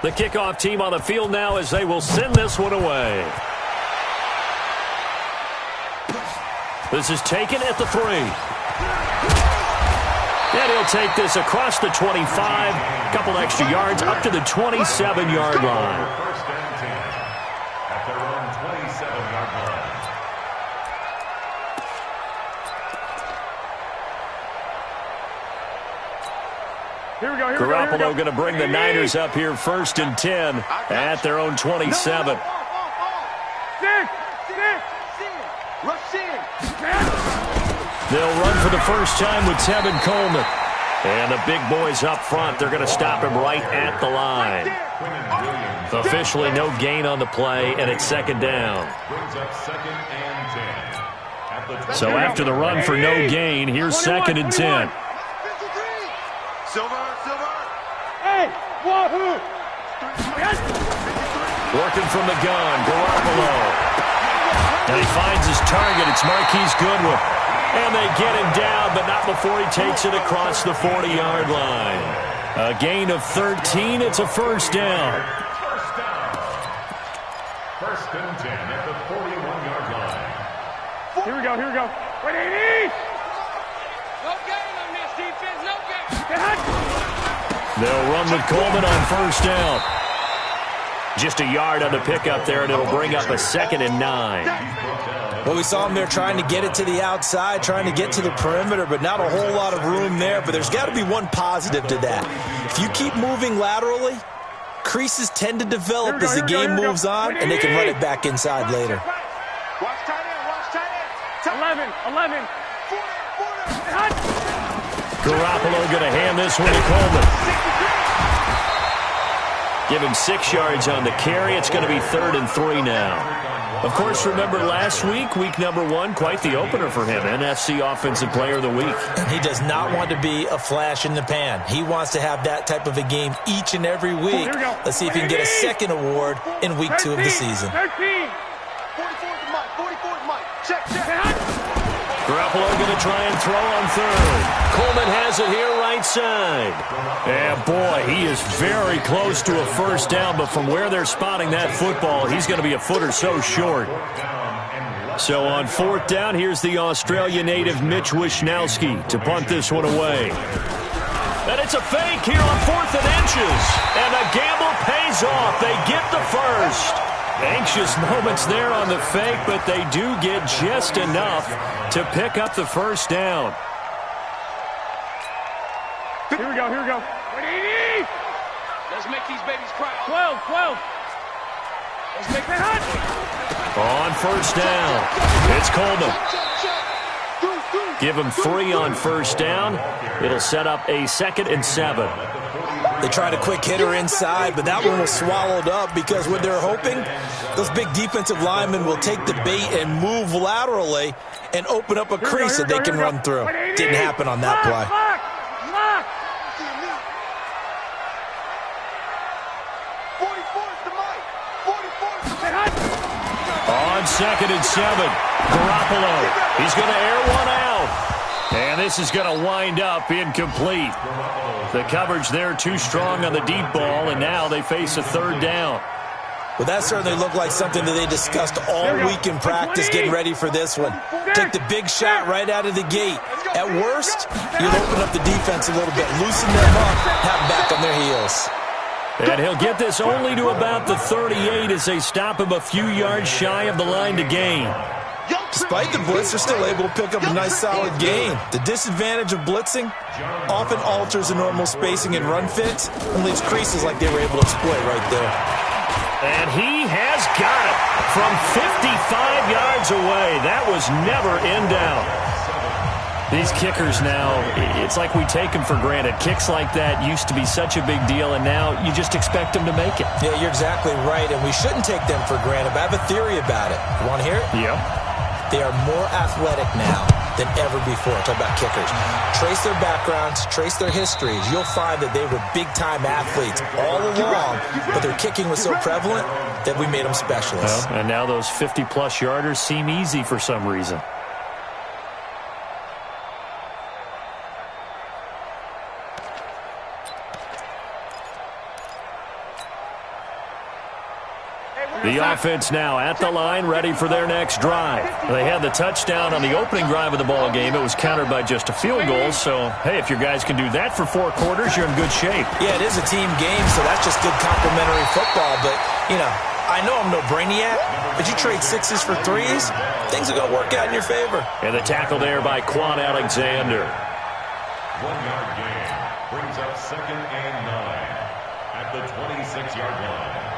The kickoff team on the field now as they will send this one away. This is taken at the 3. And he'll take this across the 25. A couple extra yards up to the 27-yard line. First and 10 at their own 27-yard line. Here we go. Garoppolo going to bring the Niners up here first and 10 at their own 27. They'll run for the first time with Tevin Coleman. And the big boys up front, they're going to stop him right at the line. Officially no gain on the play, and it's second down. So after the run for no gain, here's second and 10. Working from the gun, Garoppolo. And he finds his target. It's Marquise Goodwin. And they get him down, but not before he takes it across the 40-yard line. A gain of 13. It's a first down. First and 10 at the 41-yard line. Here we go. Wait, 80! No gain on this defense, no gain. They'll run with Coleman on first down. Just a yard on the pickup there, and it'll bring up a second and 9. Well, we saw him there trying to get it to the outside, trying to get to the perimeter, but not a whole lot of room there. But there's got to be one positive to that. If you keep moving laterally, creases tend to develop as the game moves on, and they can run it back inside later. Watch tight end. 11. Garoppolo going to hand this one to Coleman. Give him 6 yards on the carry. It's going to be 3rd and 3 now. Of course, remember last week, week number 1, quite the opener for him, NFC Offensive Player of the Week. He does not want to be a flash in the pan. He wants to have that type of a game each and every week. Let's see if he can get a second award in week 2 of the season. 13. Garoppolo going to try and throw on third. Coleman has it here right side. And boy, he is very close to a first down, but from where they're spotting that football, he's going to be a foot or so short. So on 4th down, here's the Australia native Mitch Wishnowsky to punt this one away. And it's a fake here on 4th and inches. And the gamble pays off. They get the first. Anxious moments there on the fake, but they do get just enough to pick up the first down. Here we go. 80! Let's make these babies cry. 12. Let's make that hot. On first down, it's Coleman. Give him 3 on first down. It'll set up a 2nd and 7. They tried a quick hitter inside, but that one was swallowed up because what they're hoping, those big defensive linemen will take the bait and move laterally and open up a crease that they can run through. Didn't happen on that play. On 2nd and 7, Garoppolo. He's going to air one out. And this is going to wind up incomplete. The coverage there too strong on the deep ball, and now they face a 3rd down. Well, that certainly looked like something that they discussed all week in practice getting ready for this one. Take the big shot right out of the gate. At worst, you'll open up the defense a little bit, loosen them up, have them back on their heels. And he'll get this only to about the 38 as they stop him a few yards shy of the line to gain. Despite the blitz, they're still able to pick up a nice solid gain. The disadvantage of blitzing often alters the normal spacing and run fits and leaves creases like they were able to exploit right there. And he has got it from 55 yards away. That was never in doubt. These kickers now, it's like we take them for granted. Kicks like that used to be such a big deal, and now you just expect them to make it. Yeah, you're exactly right, and we shouldn't take them for granted, but I have a theory about it. You want to hear it? Yeah. They are more athletic now than ever before. Talk about kickers. Trace their backgrounds, trace their histories. You'll find that they were big-time athletes all along, but their kicking was so prevalent that we made them specialists. Well, and now those 50-plus yarders seem easy for some reason. The offense now at the line, ready for their next drive. They had the touchdown on the opening drive of the ball game. It was countered by just a field goal. So, hey, if your guys can do that for 4 quarters, you're in good shape. Yeah, it is a team game, so that's just good complementary football. But, I know I'm no brainiac, but you trade 6s for 3s, things are going to work out in your favor. And the tackle there by Quan Alexander. 1-yard gain brings up 2nd and 9 at the 26-yard line.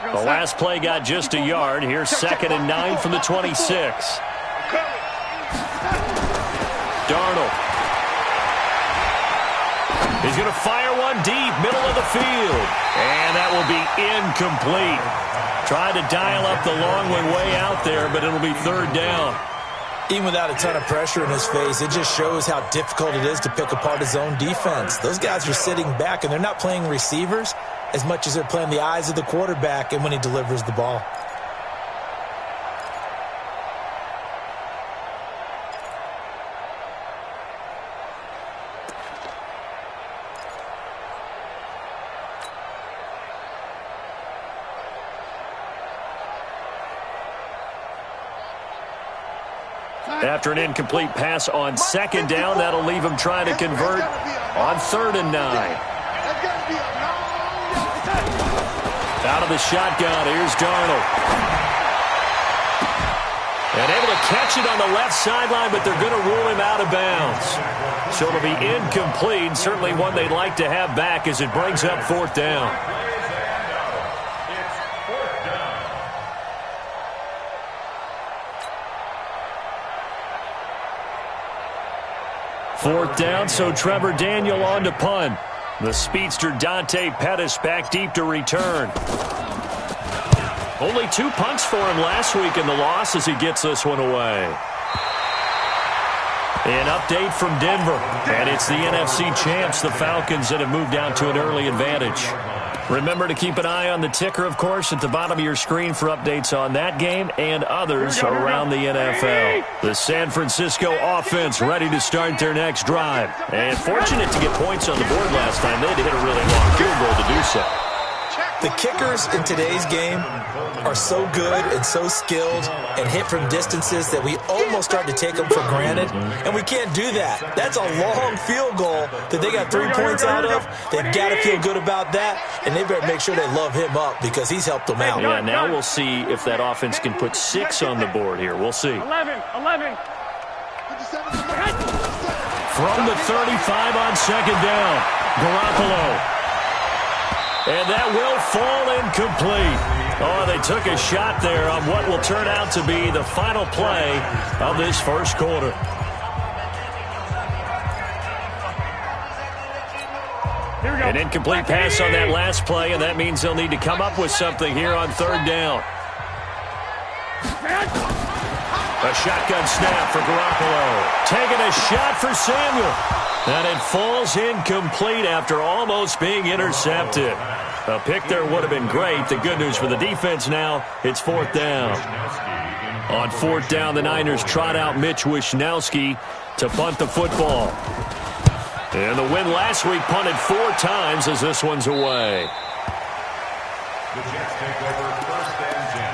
The last play got just a yard. Here's 2nd and 9 from the 26. Darnold. He's going to fire one deep, middle of the field. And that will be incomplete. Tried to dial up the long one way out there, but it'll be 3rd down. Even without a ton of pressure in his face, it just shows how difficult it is to pick apart his own defense. Those guys are sitting back, and they're not playing receivers as much as they're playing the eyes of the quarterback and when he delivers the ball. After an incomplete pass on 2nd down, that'll leave him trying to convert on 3rd and 9. Out of the shotgun, here's Darnold. And able to catch it on the left sideline, but they're going to rule him out of bounds. So it'll be incomplete, certainly one they'd like to have back as it brings up 4th down. Fourth down, so Trevor Daniel on to punt. The speedster Dante Pettis back deep to return. Only 2 punts for him last week in the loss as he gets this one away. An update from Denver, and it's the NFC champs, the Falcons, that have moved down to an early advantage. Remember to keep an eye on the ticker, of course, at the bottom of your screen for updates on that game and others around the NFL. The San Francisco offense ready to start their next drive. And fortunate to get points on the board last time. They had to hit a really long field goal to do so. The kickers in today's game are so good and so skilled and hit from distances that we almost start to take them for granted, and we can't do that. That's a long field goal that they got 3 points out of. They've got to feel good about that, and they better make sure they love him up because he's helped them out. Yeah, now we'll see if that offense can put 6 on the board here. We'll see. 11. From the 35 on 2nd down, Garoppolo. And that will fall incomplete. Oh, they took a shot there on what will turn out to be the final play of this first quarter. An incomplete pass on that last play, and that means they'll need to come up with something here on 3rd down. A shotgun snap for Garoppolo. Taking a shot for Samuel. And it falls incomplete after almost being intercepted. A pick there would have been great. The good news for the defense now, it's 4th down. On 4th down, the Niners trot out Mitch Wishnowsky to punt the football. And the win last week punted 4 times as this one's away. The Jets take over 1st and 10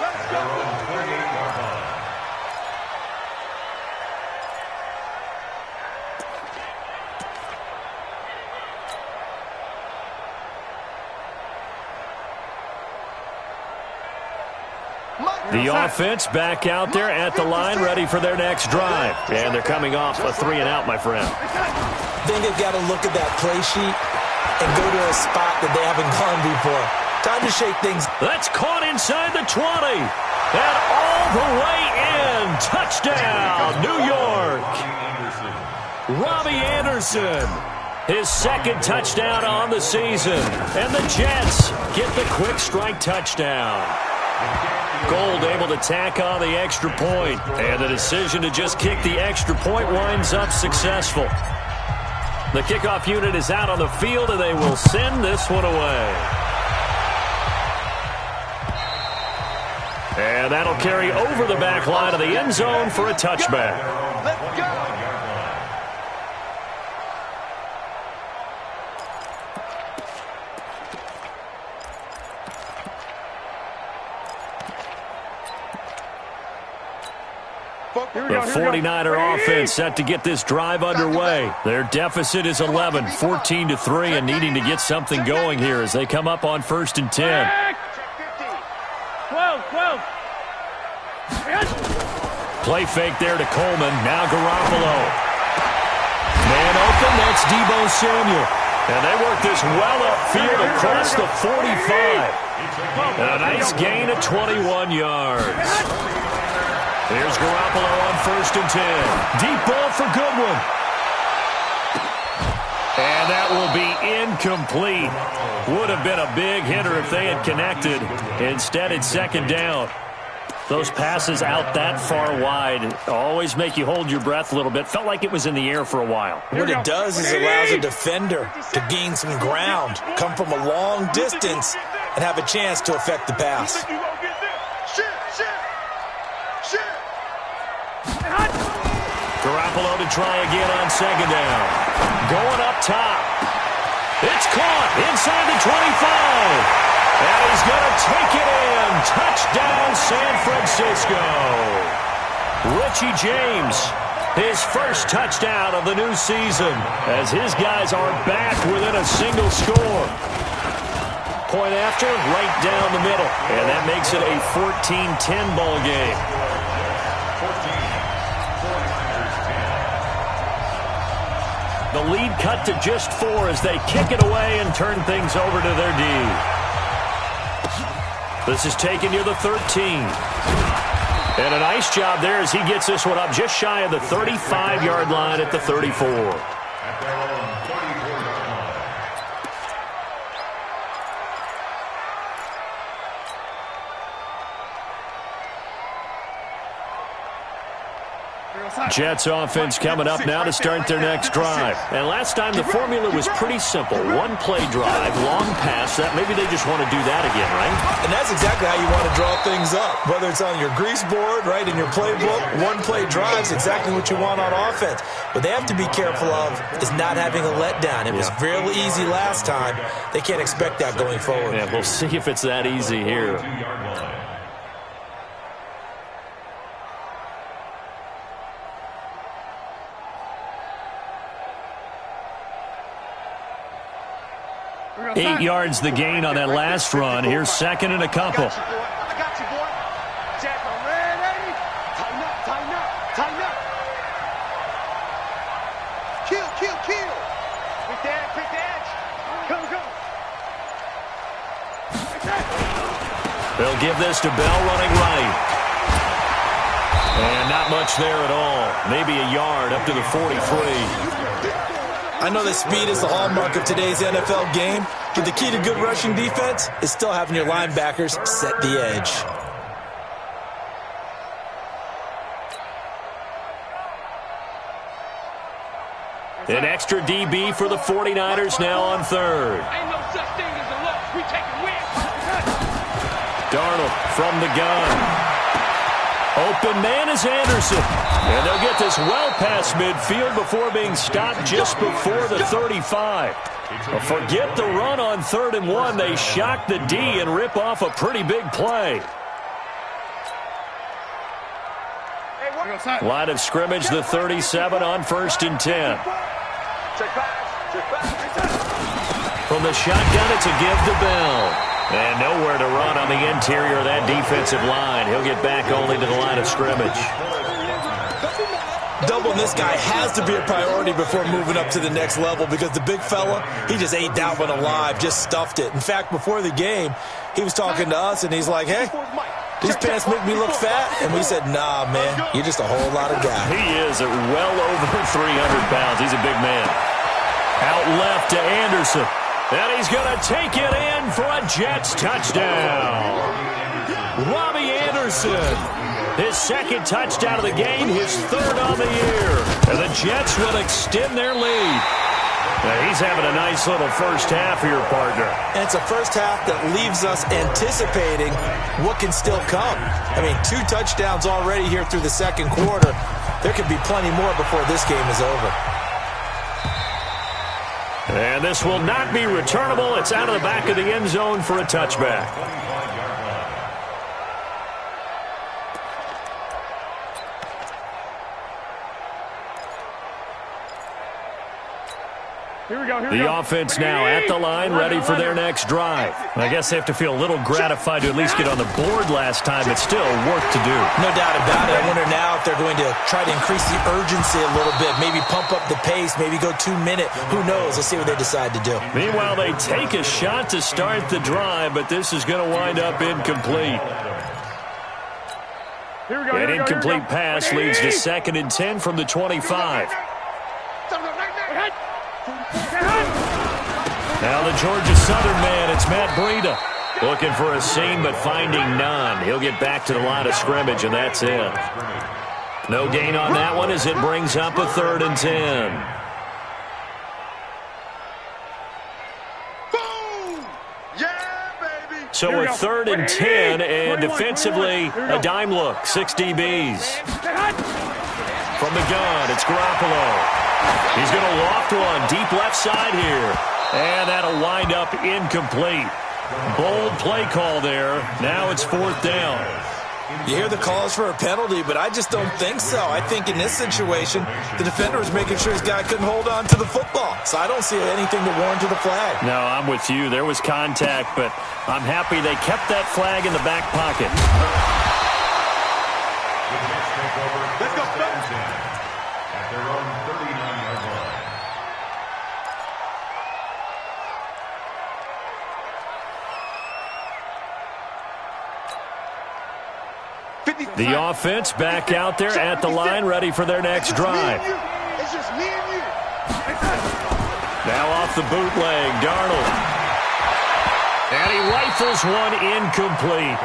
at their own 28-yard line. The offense back out there at the line, ready for their next drive. And they're coming off a 3-and-out, my friend. I think they've got to look at that play sheet and go to a spot that they haven't gone before. Time to shake things. That's caught inside the 20. And all the way in. Touchdown, New York. Robbie Anderson. His 2nd touchdown on the season. And the Jets get the quick strike touchdown. Gold able to tack on the extra point, and the decision to just kick the extra point winds up successful. The kickoff unit is out on the field, and they will send this one away. And that'll carry over the back line of the end zone for a touchback. Let's go. The 49er offense set to get this drive underway. Their deficit is 11, 14-3, and needing to get something going here as they come up on 1st and 10. 12. Play fake there to Coleman. Now Garoppolo. Man open, that's Deebo Samuel. And they work this well upfield across the 45. And a nice gain of 21 yards. Here's Garoppolo on 1st and 10. Deep ball for Goodwin. And that will be incomplete. Would have been a big hitter if they had connected. Instead, it's 2nd down. Those passes out that far wide always make you hold your breath a little bit. Felt like it was in the air for a while. What it does is it allows a defender to gain some ground, come from a long distance, and have a chance to affect the pass. Garoppolo to try again on 2nd down. Going up top. It's caught inside the 25. And he's going to take it in. Touchdown, San Francisco. Richie James, his first touchdown of the new season, as his guys are back within a single score. Point after, right down the middle. And that makes it a 14-10 ball game. 14. The lead cut to just 4 as they kick it away and turn things over to their D. This is taken near the 13. And a nice job there as he gets this one up just shy of the 35-yard line at the 34. At their own 34-yard line. Jets offense coming up now to start their next drive. And last time the formula was pretty simple. One play drive, long pass. That maybe they just want to do that again, right? And that's exactly how you want to draw things up. Whether it's on your grease board, right, in your playbook, one play drive is exactly what you want on offense. What they have to be careful of is not having a letdown. It was real easy last time. They can't expect that going forward. Yeah, we'll see if it's that easy here. Eight yards the gain on that last run. Here's 2nd and a couple. I got you, boy. Jack, I'm ready. Tighten up. Tighten up. Kill. Quick edge. Go. They'll give this to Bell running right. And not much there at all. Maybe a yard up to the 43. I know that speed is the hallmark of today's NFL game, but the key to good rushing defense is still having your linebackers set the edge. An extra DB for the 49ers now on 3rd. Ain't no such thing as a loss. We take a win. Darnold from the gun. Open man is Anderson. And they'll get this well past midfield before being stopped just before the 35. Forget the run on 3rd and 1. They shock the D and rip off a pretty big play. Line of scrimmage, the 37 on 1st and 10. From the shotgun, it's a give to Bell. And nowhere to run on the interior of that defensive line. He'll get back only to the line of scrimmage. Doubling this guy has to be a priority before moving up to the next level because the big fella, he just ate that one alive, just stuffed it. In fact, before the game, he was talking to us, and he's like, hey, these pants make me look fat. And we said, nah, man, you're just a whole lot of guy. He is at well over 300 pounds. He's a big man. Out left to Anderson. And he's going to take it in for a Jets touchdown. Robbie Anderson, his 2nd touchdown of the game, his 3rd on the year. And the Jets will extend their lead. Now he's having a nice little first half here, partner. And it's a first half that leaves us anticipating what can still come. I mean, 2 touchdowns already here through the 2nd quarter. There could be plenty more before this game is over. And this will not be returnable. It's out of the back of the end zone for a touchback. The offense now at the line, ready for their next drive. I guess they have to feel a little gratified to at least get on the board last time, but still work to do. No doubt about it. I wonder now if they're going to try to increase the urgency a little bit, maybe pump up the pace, maybe go 2 minute. Who knows? Let's see what they decide to do. Meanwhile, they take a shot to start the drive, but this is going to wind up incomplete. An incomplete pass leads to 2nd and 10 from the 25. Now the Georgia Southern man, it's Matt Breida. Looking for a seam, but finding none. He'll get back to the line of scrimmage, and that's it. No gain on that one as it brings up a 3rd and 10. So a 3rd and 10, and defensively, a dime look, 6 DBs. From the gun, it's Garoppolo. He's going to loft one deep left side here. And that'll wind up incomplete. Bold play call there. Now it's 4th down. You hear the calls for a penalty, but I just don't think so. I think in this situation, the defender was making sure his guy couldn't hold on to the football. So I don't see anything to warrant to the flag. No, I'm with you. There was contact, but I'm happy they kept that flag in the back pocket. Let's go, at their own 39-yard line. The offense back out there at the line, ready for their next drive. It's just me and you. Now off the bootleg, Darnold. And he rifles one incomplete.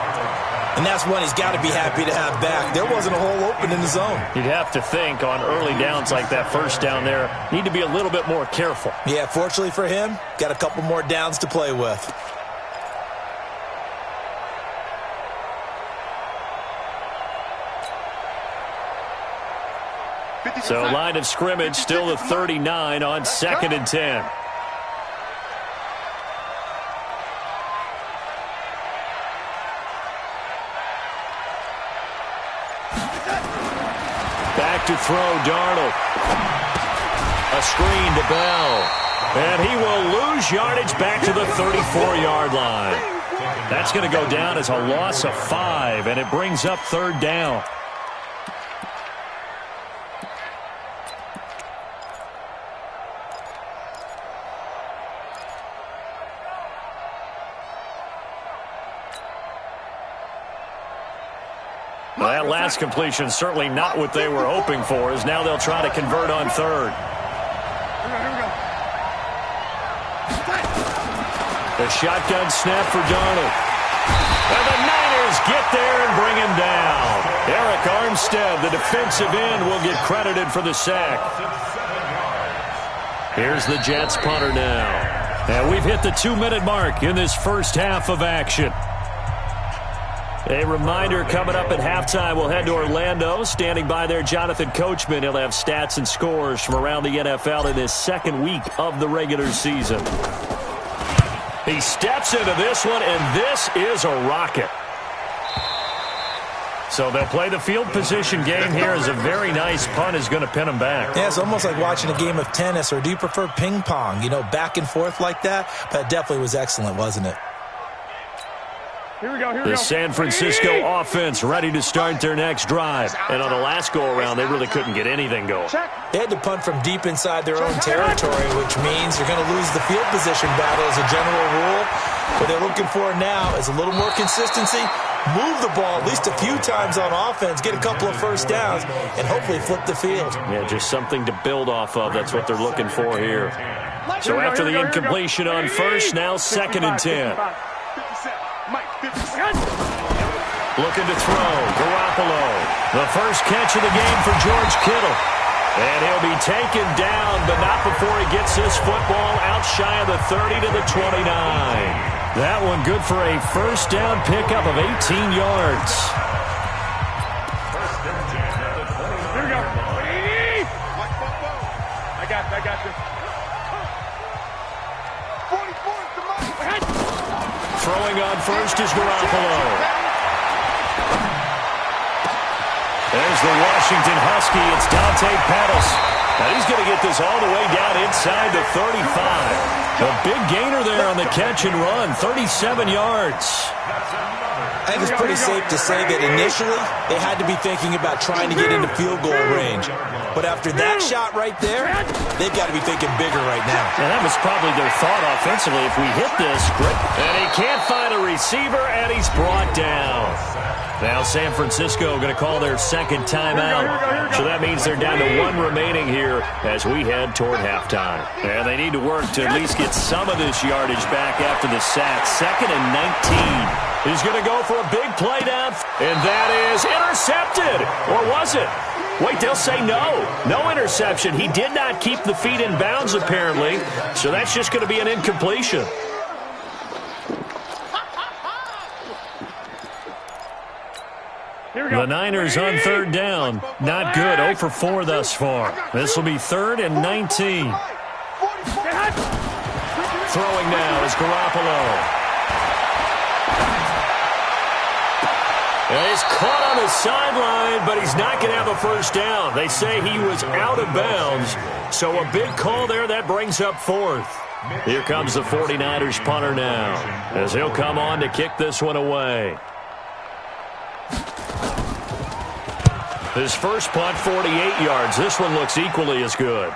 And that's one he's got to be happy to have back. There wasn't a hole open in the zone. You'd have to think on early downs like that first down there, need to be a little bit more careful. Yeah, fortunately for him, got a couple more downs to play with. So line of scrimmage still at 39 on 2nd and 10. Back to throw, Darnold. A screen to Bell. And he will lose yardage back to the 34-yard line. That's going to go down as a loss of 5, and it brings up 3rd down. Well, that last completion certainly not what they were hoping for, as now they'll try to convert on 3rd. The shotgun snap for Darnold. And the Niners get there and bring him down. Eric Armstead, the defensive end, will get credited for the sack. Here's the Jets punter now. And we've hit the 2-minute mark in this first half of action. A reminder, coming up at halftime, we'll head to Orlando. Standing by there, Jonathan Coachman. He'll have stats and scores from around the NFL in this 2nd week of the regular season. He steps into this one, and this is a rocket. So they'll play the field position game here as a very nice punt is going to pin them back. Yeah, it's almost like watching a game of tennis, or do you prefer ping pong? You know, back and forth like that? But it definitely was excellent, wasn't it? Here we go. The San Francisco offense ready to start their next drive. And on the last go-around, they really couldn't get anything going. They had to punt from deep inside their own territory, which means you're going to lose the field position battle as a general rule. What they're looking for now is a little more consistency, move the ball at least a few times on offense, get a couple of first downs, and hopefully flip the field. Yeah, just something to build off of. That's what they're looking for here. So after the incompletion on 1st, now 2nd and 10. Looking to throw, Garoppolo. The first catch of the game for George Kittle. And he'll be taken down, but not before he gets this football out shy of the 30 to the 29. That one good for a first down pickup of 18 yards. Here we go. I got you. 44. Throwing on first is Garoppolo. There's the Washington Husky. It's Dante Pettis. And he's going to get this all the way down inside the 35. A big gainer there on the catch and run, 37 yards. I think it's pretty safe to say that initially they had to be thinking about trying to get into field goal range. But after that shot right there, they've got to be thinking bigger right now. And that was probably their thought offensively. If we hit this, and he can't find a receiver, and he's brought down. Now San Francisco going to call their second timeout. So that means they're down to 1 remaining here as we head toward halftime. And they need to work to at least get some of this yardage back after the sack. 2nd and 19. He's going to go for a big play down, and that is intercepted. Or was it? Wait, they'll say no. No interception. He did not keep the feet in bounds, apparently. So that's just going to be an incompletion. The Niners on 3rd down. Not good. 0 for 4 thus far. This will be 3rd and 19. Throwing now is Garoppolo. And he's caught on the sideline, but he's not going to have a first down. They say he was out of bounds. So a big call there. That brings up 4th. Here comes the 49ers punter now, as he'll come on to kick this one away. His first punt, 48 yards. This one looks equally as good.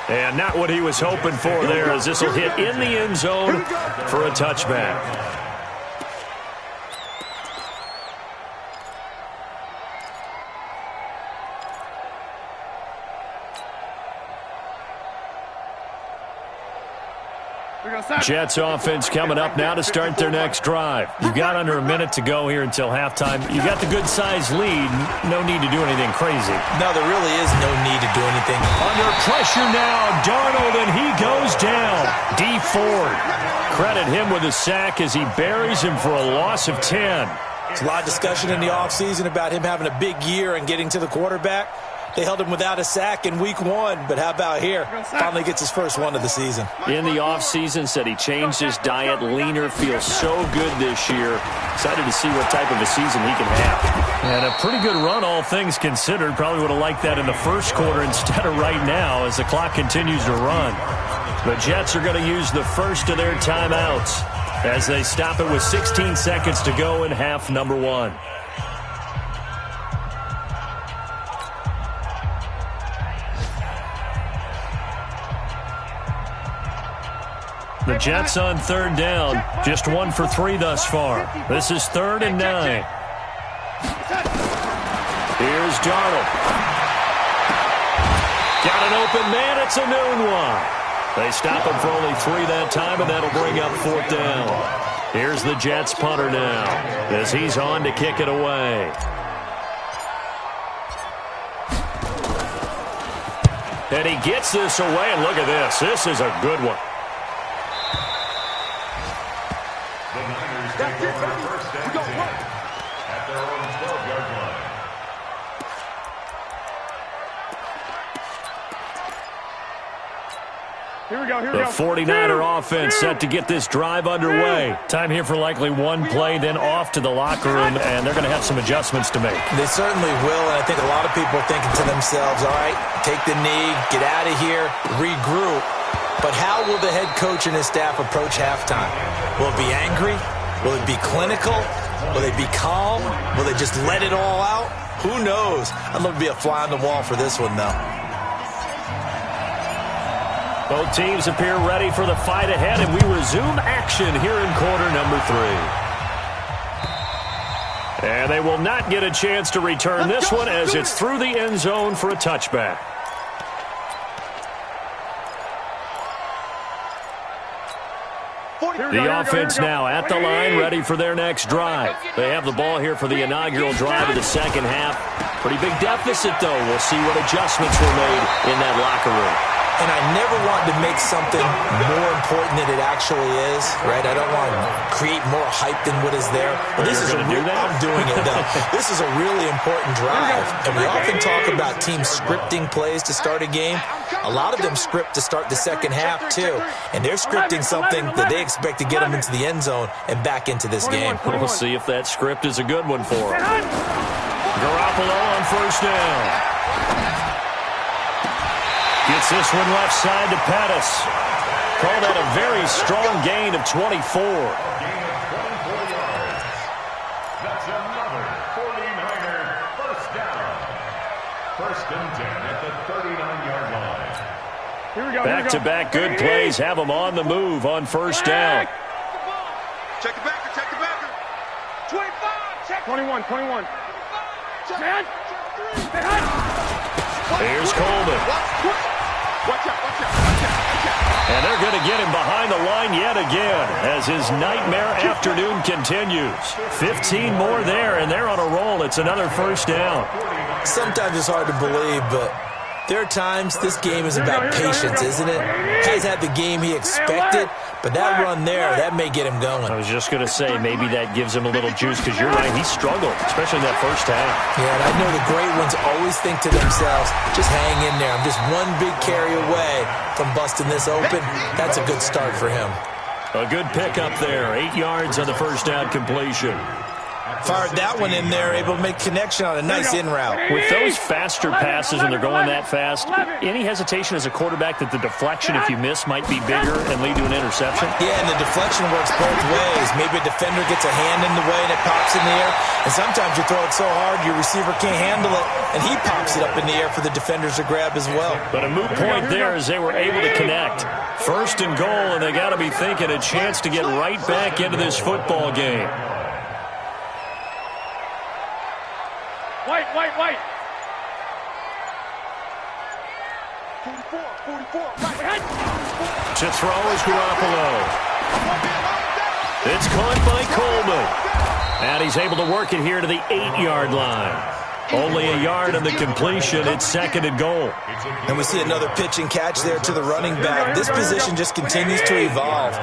And not what he was hoping for there, as this will hit in the end zone for a touchback. Jets offense coming up now to start their next drive. You've got under a minute to go here until halftime. You got the good-sized lead. No need to do anything crazy. No, there really is no need to do anything. Under pressure now, Darnold, and he goes down. D Ford. Credit him with a sack as he buries him for a loss of 10. There's a lot of discussion in the offseason about him having a big year and getting to the quarterback. They held him without a sack in week 1, but how about here? Finally gets his first one of the season. In the offseason, said he changed his diet, leaner, feels so good this year. Excited to see what type of a season he can have. And a pretty good run, all things considered. Probably would have liked that in the first quarter instead of right now as the clock continues to run. The Jets are going to use the first of their timeouts as they stop it with 16 seconds to go in half number 1. The Jets on 3rd down, just 1 for 3 thus far. This is 3rd and 9. Here's Darnold. Got an open man, it's a noon one. They stop him for only 3 that time, and that'll bring up 4th down. Here's the Jets punter now, as he's on to kick it away. And he gets this away, and look at this. This is a good one. The 49er offense set to get this drive underway. Time here for likely 1 play, then off to the locker room, and they're going to have some adjustments to make. They certainly will, and I think a lot of people are thinking to themselves, all right, take the knee, get out of here, regroup. But how will the head coach and his staff approach halftime? Will it be angry? Will it be clinical? Will they be calm? Will they just let it all out? Who knows? I'd love to be a fly on the wall for this one, though. Both teams appear ready for the fight ahead, and we resume action here in quarter number 3. And they will not get a chance to return this one as it's through the end zone for a touchback. The offense now at the line, ready for their next drive. They have the ball here for the inaugural drive of the second half. Pretty big deficit, though. We'll see what adjustments were made in that locker room. And I never want to make something more important than it actually is, right? I don't want to create more hype than what is there. But this is I'm doing it, though. This is a really important drive. And we often talk about teams scripting plays to start a game. A lot of them script to start the second half, too. And they're scripting something that they expect to get them into the end zone and back into this game. We'll see if that script is a good one for them. Garoppolo on first down. Gets this one left side to Pettis. Call that a very strong gain of 24. Gain of 24 yards. That's another 49er first down. First and 10 at the 39-yard line. Here we go. Back-to-back good plays have them on the move on first down. Check the backer. Check the backer. 25. Check. 21. 21. Check. Here's Coleman. Watch out. And they're going to get him behind the line yet again as his nightmare afternoon continues. 15 more there, and they're on a roll. It's another first down. Sometimes it's hard to believe, but there are times this game is about patience, isn't it? He's had the game he expected, but that run there, that may get him going. I was just going to say, maybe that gives him a little juice, because you're right, he struggled, especially in that first half. Yeah, and I know the great ones always think to themselves, just hang in there. I'm just one big carry away from busting this open. That's a good start for him. A good pickup there, 8 yards on the first down completion. Fired that one in there, able to make connection on a nice in route. With those faster passes when they're going that fast, any hesitation as a quarterback that the deflection, if you miss, might be bigger and lead to an interception? Yeah, and the deflection works both ways. Maybe a defender gets a hand in the way and it pops in the air. And sometimes you throw it so hard your receiver can't handle it, and he pops it up in the air for the defenders to grab as well. But a moot point there as they were able to connect. First and goal, and they got to be thinking a chance to get right back into this football game. White. 44. To throw is Garoppolo. It's caught by Coleman. And he's able to work it here to the 8-yard line. Only a yard on the completion. It's second and goal. And we see another pitch and catch there to the running back. This position just continues to evolve.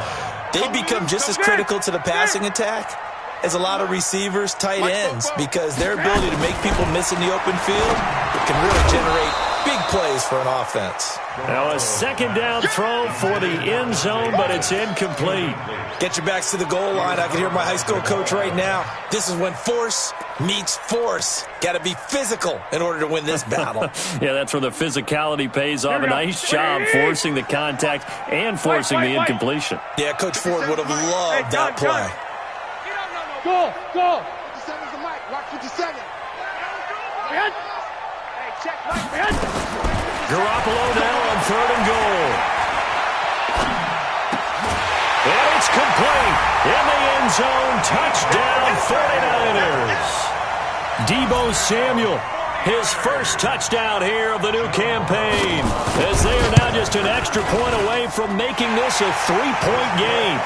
They become just as critical to the passing attack as a lot of receivers, tight ends, because their ability to make people miss in the open field can really generate big plays for an offense. Now a second down throw for the end zone, but it's incomplete. Get your backs to the goal line. I can hear my high school coach right now. This is when force meets force. Got to be physical in order to win this battle. Yeah, that's where the physicality pays off. A nice job forcing the contact and forcing the incompletion. Yeah, Coach Ford would have loved that play. Go. 57's the mic. Watch 57. Hey, check, Mike. Garoppolo now on third and goal. And it's complete. In the end zone. Touchdown 49ers. Deebo Samuel. His first touchdown here of the new campaign. As they are now just an extra point away from making this a 3-point game.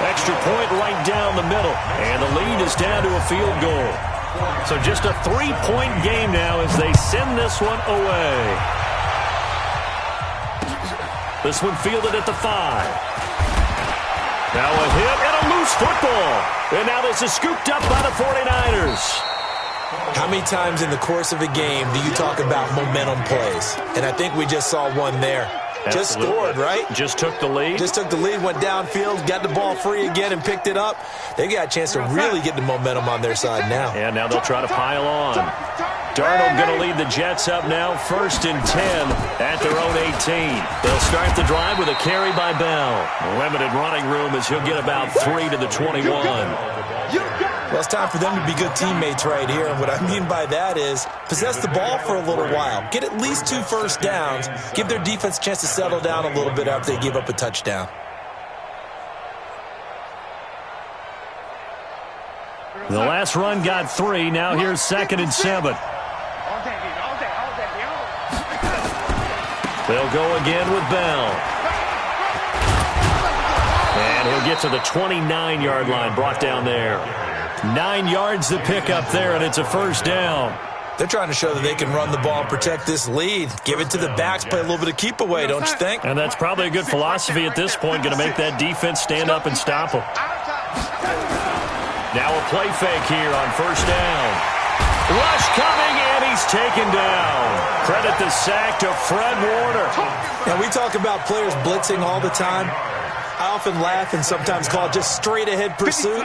Extra point right down the middle. And the lead is down to a field goal. So just a 3-point game now as they send this one away. This one fielded at the 5. Now a hit and a loose football. And now this is scooped up by the 49ers. How many times in the course of a game do you talk about momentum plays? And I think we just saw one there. Absolutely. Just scored, right? Just took the lead. Just took the lead, went downfield, got the ball free again and picked it up. They got a chance to really get the momentum on their side now. And now they'll try to pile on. Darnold going to lead the Jets up now, 1st and 10 at their own 18. They'll start the drive with a carry by Bell. Limited running room as he'll get about 3 to the 21. Well, it's time for them to be good teammates right here. And what I mean by that is possess the ball for a little while. Get at least 2 first downs. Give their defense a chance to settle down a little bit after they give up a touchdown. The last run got 3. Now here's 2nd and 7. They'll go again with Bell. And he'll get to the 29-yard line, brought down there. 9 yards to pick up there, and it's a first down. They're trying to show that they can run the ball and protect this lead. Give it to the backs, play a little bit of keep away, don't you think? And that's probably a good philosophy at this point, going to make that defense stand up and stop them. Now a play fake here on first down. Rush coming, and he's taken down. Credit the sack to Fred Warner. Now, we talk about players blitzing all the time. I often laugh and sometimes call it just straight-ahead pursuit.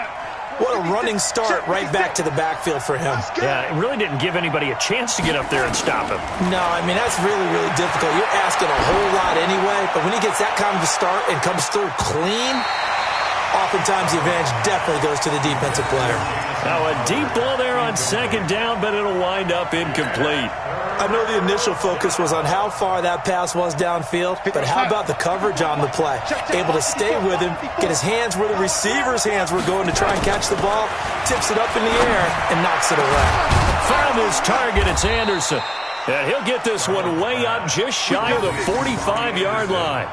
What a running start right back to the backfield for him. Yeah, it really didn't give anybody a chance to get up there and stop him. No, I mean, that's really, really difficult. You're asking a whole lot anyway, but when he gets that kind of a start and comes through clean, oftentimes the advantage definitely goes to the defensive player. Now a deep ball there on second down, but it'll wind up incomplete. I know the initial focus was on how far that pass was downfield, but how about the coverage on the play? Able to stay with him, get his hands where the receiver's hands were going to try and catch the ball, tips it up in the air, and knocks it away. Found his target, it's Anderson. And he'll get this one way up just shy of the 45-yard line.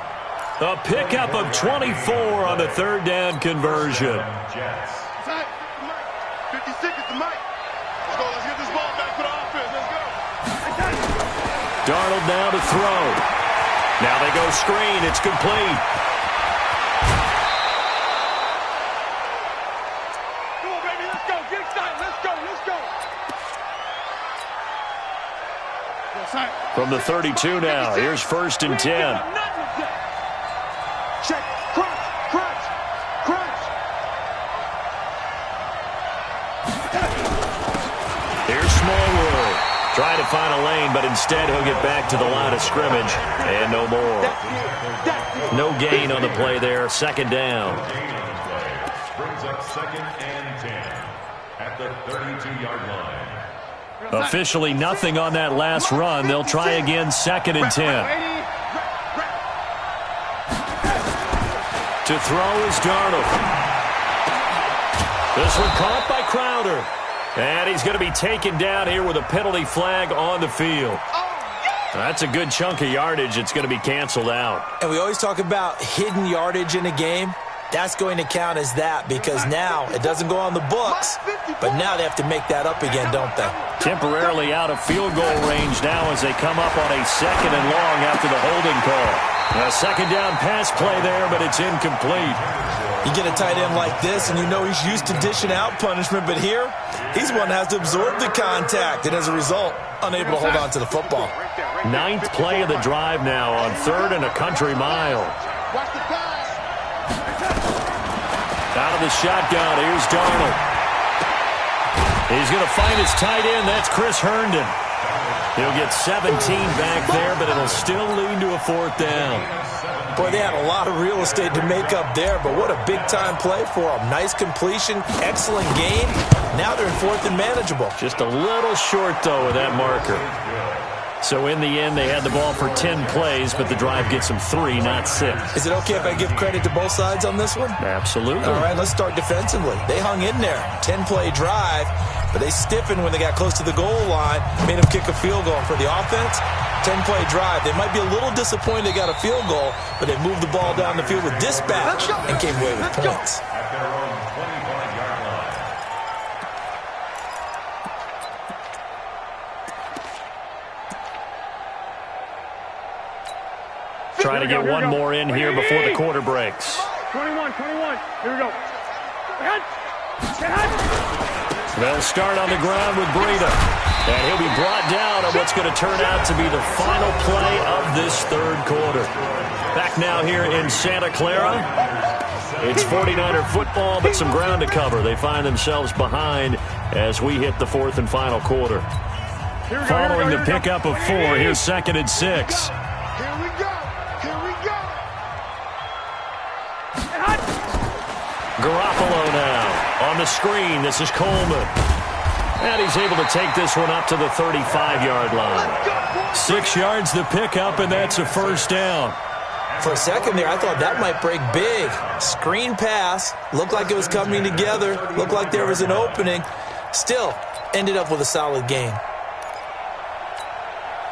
A pickup of 24 on the third down conversion. 50 seconds to Mike. Let's go. Let's get this ball back for the offense. Let's go. Darnold now to throw. Now they go screen. It's complete. Come on, baby. Let's go. Get excited. Let's go. Let's go. From the 32 now. Here's 1st and 10. Check. Crunch. Crunch. Crunch. Here's Smallwood. Trying to find a lane, but instead he'll get back to the line of scrimmage. And no more. No gain on the play there. 2nd down. Brings up 2nd and 10 at the 32-yard line. Officially nothing on that last run. They'll try again 2nd and 10. To throw is Darnold. This one caught by Crowder. And he's going to be taken down here with a penalty flag on the field. That's a good chunk of yardage. It's going to be canceled out. And we always talk about hidden yardage in a game. That's going to count as that because now it doesn't go on the books, but now they have to make that up again, don't they? Temporarily out of field goal range now as they come up on a 2nd and long after the holding call. A 2nd down pass play there, but it's incomplete. You get a tight end like this, and you know he's used to dishing out punishment, but here, he's one that has to absorb the contact, and as a result, unable to hold on to the football. 9th play of the drive now on 3rd and a country mile. Watch the pass. Out of the shotgun, here's Darnold. He's going to find his tight end. That's Chris Herndon. He'll get 17 back there, but it'll still lead to a 4th down. Boy, they had a lot of real estate to make up there, but what a big-time play for them. Nice completion, excellent game. Now they're in 4th and manageable. Just a little short, though, with that marker. So in the end, they had the ball for 10 plays, but the drive gets them 3, not 6. Is it okay if I give credit to both sides on this one? Absolutely. All right, let's start defensively. They hung in there. 10-play drive, but they stiffened when they got close to the goal line, made them kick a field goal. For the offense, 10-play drive. They might be a little disappointed they got a field goal, but they moved the ball down the field with dispatch and came away with points. At their own 25-yard line. Trying to get one more in here before the quarter breaks. 21. Here we go. They'll start on the ground with Breida. And he'll be brought down on what's going to turn out to be the final play of this 3rd quarter. Back now here in Santa Clara. It's 49er football, but some ground to cover. They find themselves behind as we hit the 4th and final quarter. Following the pickup of 4, here's 2nd and 6. Here we go. Garoppolo now on the screen. This is Coleman. And he's able to take this one up to the 35-yard line. 6 yards the pickup, and that's a 1st down. For a second there, I thought that might break big. Screen pass. Looked like it was coming together. Looked like there was an opening. Still, ended up with a solid game.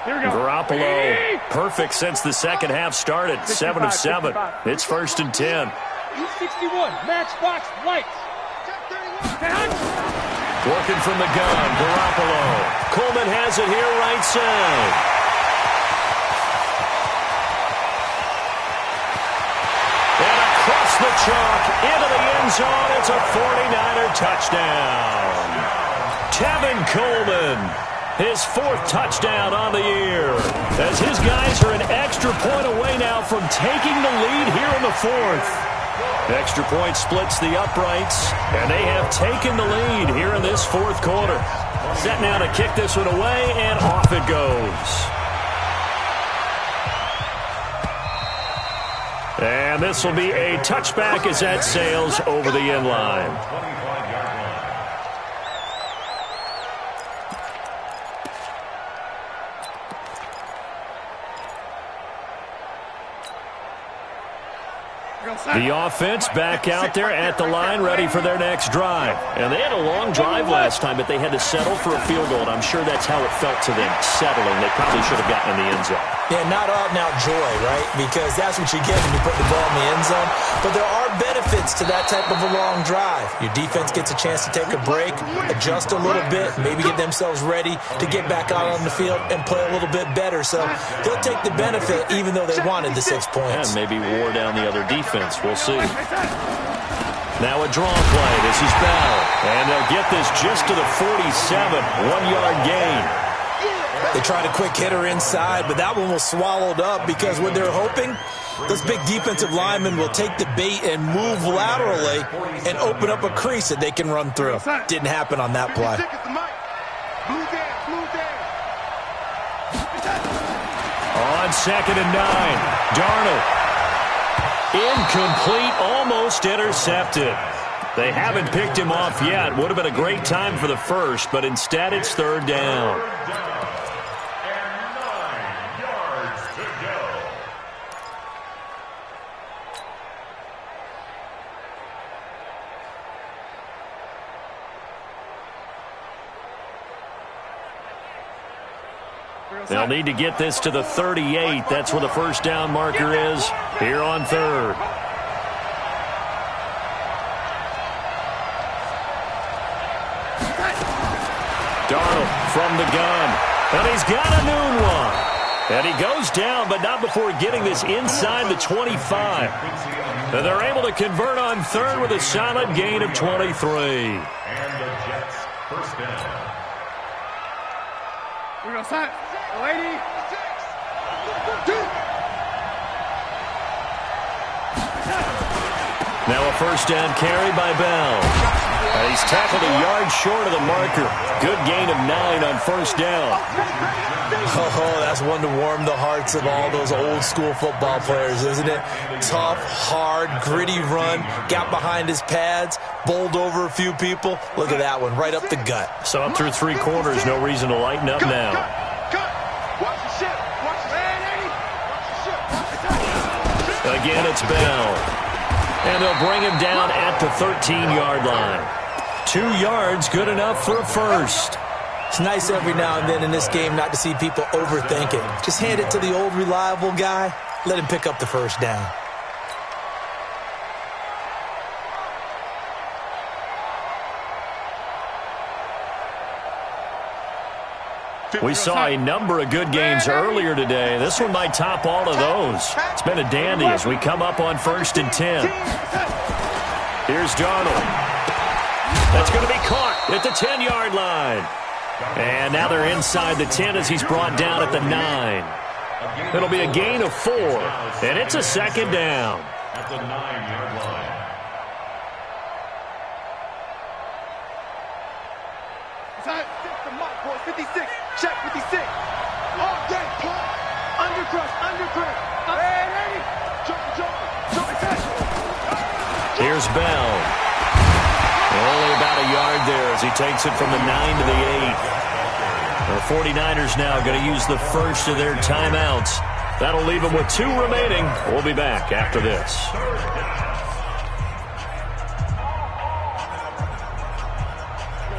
Garoppolo, perfect since the second half started. 7 of 7. It's 1st and 10. E61, matchbox lights. Working from the gun, Garoppolo. Coleman has it here, right side. And across the chalk, into the end zone, it's a 49er touchdown. Tevin Coleman, his 4th touchdown on the year. As his guys are an extra point away now from taking the lead here in the 4th. Extra point splits the uprights, and they have taken the lead here in this fourth quarter. Set now to kick this one away, and off it goes. And this will be a touchback as that sails over the end line. The offense back out there at the line, ready for their next drive. And they had a long drive last time, but they had to settle for a field goal, and I'm sure that's how it felt to them, settling. They probably should have gotten in the end zone. Yeah, not out and out joy, right? Because that's what you get when you put the ball in the end zone. But there are benefits to that type of a long drive. Your defense gets a chance to take a break, adjust a little bit, maybe get themselves ready to get back out on the field and play a little bit better. So they'll take the benefit even though they wanted the 6 points. And maybe wore down the other defense. We'll see. Now a draw play. This is Bell. And they'll get this just to the 47. 1-yard gain. They tried a quick hitter inside, but that one was swallowed up because what they're hoping, those big defensive linemen will take the bait and move laterally and open up a crease that they can run through. Didn't happen on that play. On 2nd and 9, Darnold. Incomplete, almost intercepted. They haven't picked him off yet. Would have been a great time for the first, but instead it's 3rd down. They'll need to get this to the 38. That's where the first down marker is here on 3rd. Darnold from the gun. And he's got a new one. And he goes down, but not before getting this inside the 25. And they're able to convert on 3rd with a solid gain of 23. And the Jets first down. We're going to set. 80. Now a first down carry by Bell. And he's tackled a yard short of the marker. Good gain of 9 on first down. Oh, that's one to warm the hearts of all those old school football players, isn't it? Tough, hard, gritty run. Got behind his pads, bowled over a few people. Look at that one, right up the gut. So up through 3 quarters, no reason to lighten up now. Again, it's Bell. And they'll bring him down at the 13-yard line. 2 yards, good enough for a first. It's nice every now and then in this game not to see people overthink it. Just hand it to the old reliable guy. Let him pick up the first down. We saw a number of good games earlier today. This one might top all of those. It's been a dandy as we come up on 1st and 10. Here's Darnold. That's going to be caught at the 10-yard line. And now they're inside the 10 as he's brought down at the 9. It'll be a gain of 4, and it's a 2nd down. At the 9-yard line. The mark, boys. 56. Check 56. All day. Undercrush. Here's Bell. Only about a yard there as he takes it from the 9 to the 8. The 49ers now going to use the first of their timeouts. That'll leave them with 2 remaining. We'll be back after this.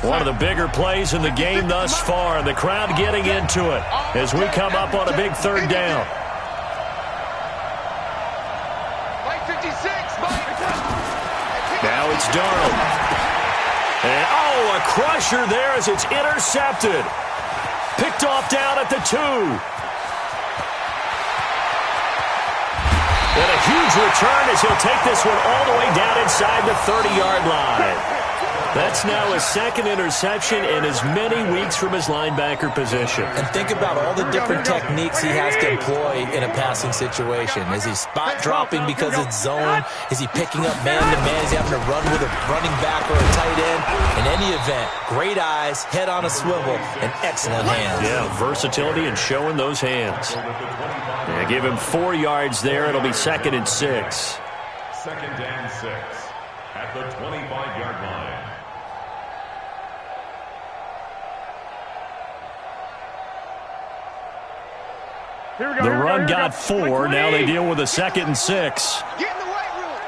One of the bigger plays in the game thus far. The crowd getting into it as we come up on a big 3rd down. Now it's Darnold. And, a crusher there as it's intercepted. Picked off down at the 2. And a huge return as he'll take this one all the way down inside the 30-yard line. That's now his second interception in as many weeks from his linebacker position. And think about all the different techniques he has to employ in a passing situation. Is he spot dropping because it's zone? Is he picking up man-to-man? Is he having to run with a running back or a tight end? In any event, great eyes, head on a swivel, and excellent hands. Yeah, versatility and showing those hands. Yeah, give him 4 yards there. It'll be 2nd and 6. 2nd and 6 at the 25-yard line. The run got 4. Now they deal with a 2nd and 6. Get in the weight room.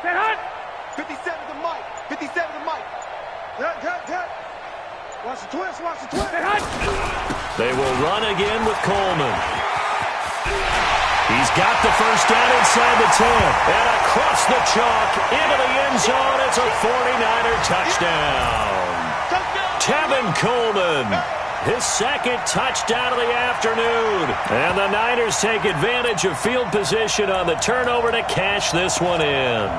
Get hot. 57 to Mike. 57 to Mike. Cut. Watch the twist. Get hot. They will run again with Coleman. He's got the first down inside the 10. And across the chalk into the end zone. It's a 49er touchdown. Tevin Coleman, his 2nd touchdown of the afternoon. And the Niners take advantage of field position on the turnover to cash this one in.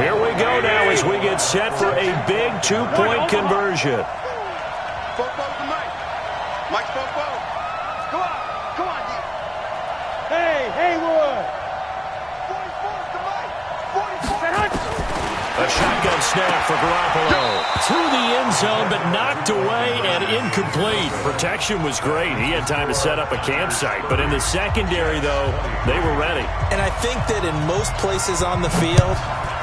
Here we go now as we get set for a big 2-point conversion. Mike's Go on, D. Hey, Haywood. 44 to Mike. 44. A shotgun snap for Garoppolo. To the end zone, but knocked away and incomplete. Protection was great. He had time to set up a campsite. But in the secondary, though, they were ready. And I think that in most places on the field,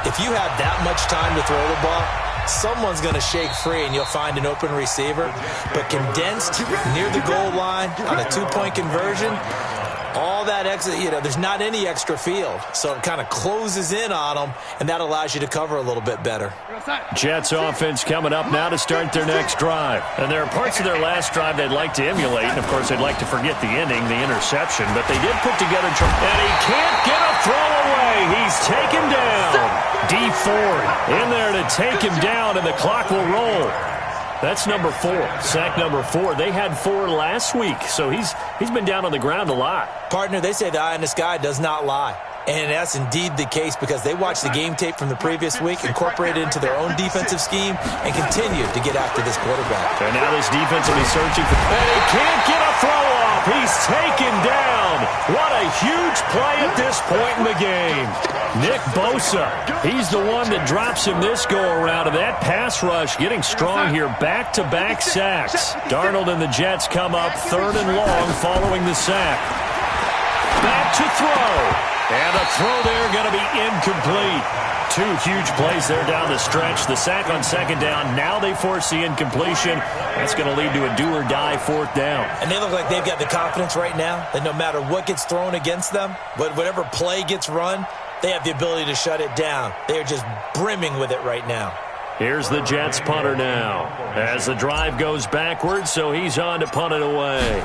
if you have that much time to throw the ball, someone's going to shake free and you'll find an open receiver. But condensed near the goal line on a 2-point conversion, all that extra, there's not any extra field. So it kind of closes in on them, and that allows you to cover a little bit better. Jets offense coming up now to start their next drive. And there are parts of their last drive they'd like to emulate. And, of course, they'd like to forget the ending, the interception. But they did put together, and he can't get a throw away. He's taken down. D Ford in there to take him down, and the clock will roll. That's number 4, sack number 4. They had 4 last week, so he's been down on the ground a lot. Partner, they say the eye in the sky does not lie. And that's indeed the case because they watched the game tape from the previous week, incorporated it into their own defensive scheme, and continued to get after this quarterback. And now this defense will be searching for... And he can't get a throw off. He's taken down. What a huge play at this point in the game. Nick Bosa, he's the one that drops him this go-around. And that pass rush getting strong here. Back-to-back sacks. Darnold and the Jets come up 3rd and long following the sack. Back to throw. And a throw there going to be incomplete. 2 huge plays there down the stretch. The sack on 2nd down. Now they force the incompletion. That's going to lead to a do-or-die 4th down. And they look like they've got the confidence right now that no matter what gets thrown against them, whatever play gets run, they have the ability to shut it down. They are just brimming with it right now. Here's the Jets punter now. As the drive goes backwards, so he's on to punt it away.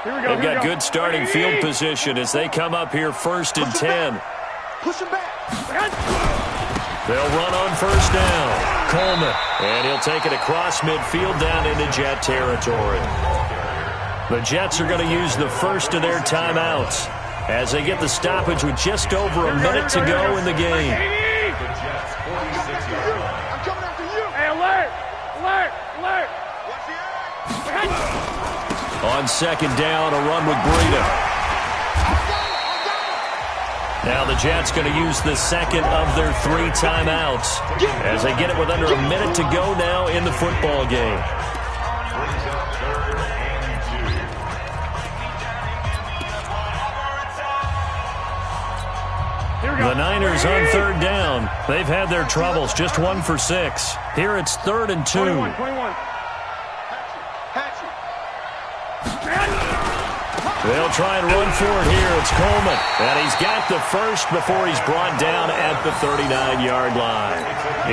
They've got good starting field position as they come up here 1st and 10. Push him back. They'll run on 1st down. Coleman. And he'll take it across midfield down into Jet territory. The Jets are going to use the first of their timeouts as they get the stoppage with just over a minute to go in the game. I'm coming after you. Hey, alert. Watch the edge. On 2nd down, a run with Breida. Now the Jets going to use the 2nd of their 3 timeouts as they get it with under a minute to go now in the football game. The Niners on 3rd down. They've had their troubles, just 1 for 6. Here it's 3rd and 2. 21. They'll try and run for it here. It's Coleman. And he's got the first before he's brought down at the 39-yard line.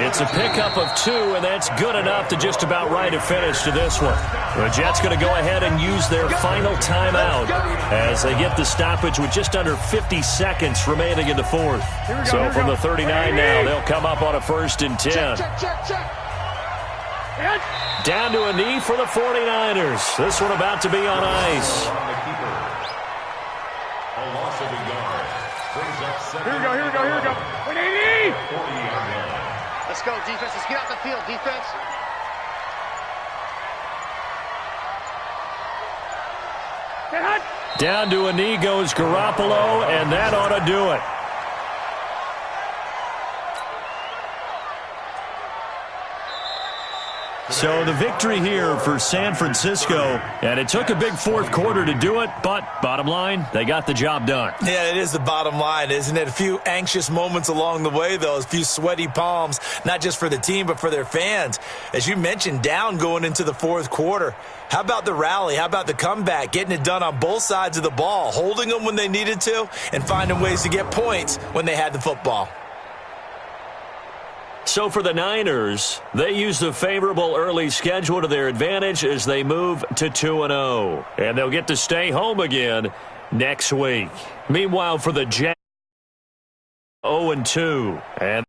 It's a pickup of 2, and that's good enough to just about write a finish to this one. The Jets going to go ahead and use their final timeout as they get the stoppage with just under 50 seconds remaining in the fourth. So from the 39 now, they'll come up on a 1st and 10. Down to a knee for the 49ers. This one about to be on ice. Here we go. Let's go, defense. Let's get out the field, defense. Down to a knee goes Garoppolo, and that ought to do it. So the victory here for San Francisco, and it took a big fourth quarter to do it, but bottom line, they got the job done. Yeah, it is the bottom line, isn't it? A few anxious moments along the way, though, a few sweaty palms, not just for the team, but for their fans. As you mentioned, down going into the fourth quarter. How about the rally? How about the comeback? Getting it done on both sides of the ball, holding them when they needed to, and finding ways to get points when they had the football. So for the Niners, they use the favorable early schedule to their advantage as they move to 2-0. And they'll get to stay home again next week. Meanwhile, for the Jets, 0-2. And